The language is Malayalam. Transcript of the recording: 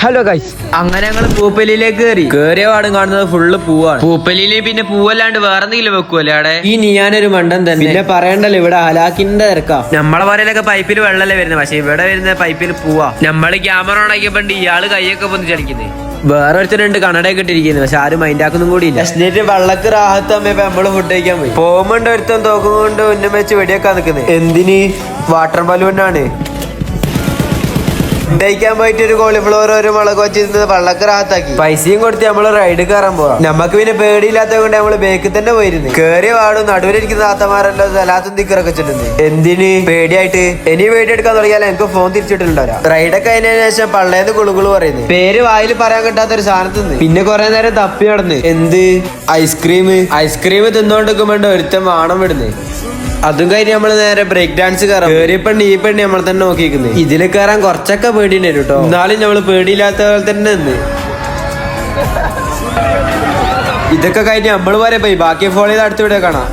ഹലോ ഗൈസ്, അങ്ങനെ ഞങ്ങൾ പൂപ്പലിയിലേക്ക് കേറിയ പാടും കാണുന്നത് ഫുള്ള് പൂവാണ്. പൂപ്പലിയില് പിന്നെ പൂവല്ലാണ്ട് വേറെ എന്തെങ്കിലും വെക്കുമല്ലേ അവിടെ? ഈ ഞാനൊരു മണ്ടൻ തന്നെ. പിന്നെ പറയണ്ടല്ലോ, ഇവിടെ ഹലാക്കിന്റെ തിരക്കാ. നമ്മളെ പറയലൊക്കെ പൈപ്പിൽ വെള്ളല്ലേ വരുന്നത്, പക്ഷെ ഇവിടെ വരുന്ന പൈപ്പിൽ പൂവാ. നമ്മള് ക്യാമറ ഓണാക്കിയപ്പോണ്ട് ഇയാള് കൈയൊക്കെ പൊന്നി ചടിക്കുന്നത്. വേറെ ഒരുത്തനുണ്ട് കണ്ണടയൊക്കെ ഇട്ടിരിക്കുന്നത്, പക്ഷെ ആരും മൈൻഡാക്കൊന്നും കൂടി ഇല്ല. എന്നിട്ട് വെള്ളക്ക് റാഹത്ത് അമ്മയപ്പോ നമ്മള് ഫുഡ് കഴിക്കാൻ പോയി. പോകുമ്പോണ്ട് ഒരുത്തൻ തോക്കും കൊണ്ട് ഉന്നം വെച്ച് വെടിയൊക്കെ നിൽക്കുന്നത്. എന്തിന്? വാട്ടർ ബലൂണാണ്. ഡയിക്കാൻ പോയിട്ട് ഒരു കോളിഫ്ലവർ ഒരു മുളക് വെച്ചിരുന്നത് വെള്ളക്ക് റാഹത്താക്കി. പൈസയും കൊടുത്ത് നമ്മള് റൈഡ് കയറാൻ പോവാം. നമുക്ക് പിന്നെ പേടിയില്ലാത്തത് കൊണ്ട് നമ്മള് ബേക്കിൽ തന്നെ പോയിരുന്നു. കേറിയ പാടും നടുവിലിരിക്കുന്ന താത്തമാരല്ലോ സലാത്തും ദിക്കറൊക്കെ വെച്ചിട്ടുണ്ട്. എന്തിന്? പേടിയായിട്ട്. ഇനി വീഡിയോ എടുക്കാൻ തുടങ്ങിയാൽ എനിക്ക് ഫോൺ തിരിച്ചിട്ടുണ്ടാവില്ല. റൈഡൊക്കെ അതിന് ശേഷം പള്ളേന്ന് കുളുകുളു പറയുന്നത്. പേര് വായിൽ പറയാൻ കിട്ടാത്ത ഒരു സാധനത്തിന്ന്. പിന്നെ കുറെ നേരം തപ്പി നടന്ന്. എന്ത്? ഐസ്ക്രീം തിന്നോണ്ടിരിക്കുമ്പോണ്ട് ഒരുത്തൻ വാണം വിടുന്നത്. അതും കഴിഞ്ഞ് നമ്മള് നേരെ ബ്രേക്ക് ഡാൻസ് കയറാം. കേറിയപ്പണ്ട് ഈ പെണ്ണി നമ്മൾ തന്നെ നോക്കിക്കുന്നത്. ഇതില് കയറാൻ കുറച്ചൊക്കെ പേടിയുണ്ട് കേട്ടോ. എന്നാലും നമ്മള് പേടിയില്ലാത്ത പോലെ തന്നെ നിന്ന്. ഇതൊക്കെ കഴിഞ്ഞ് നമ്മള് വരെ പോയി ബാക്കി ഫോളോ ചെയ്ത് അടുത്ത വീഡിയോ കാണാം.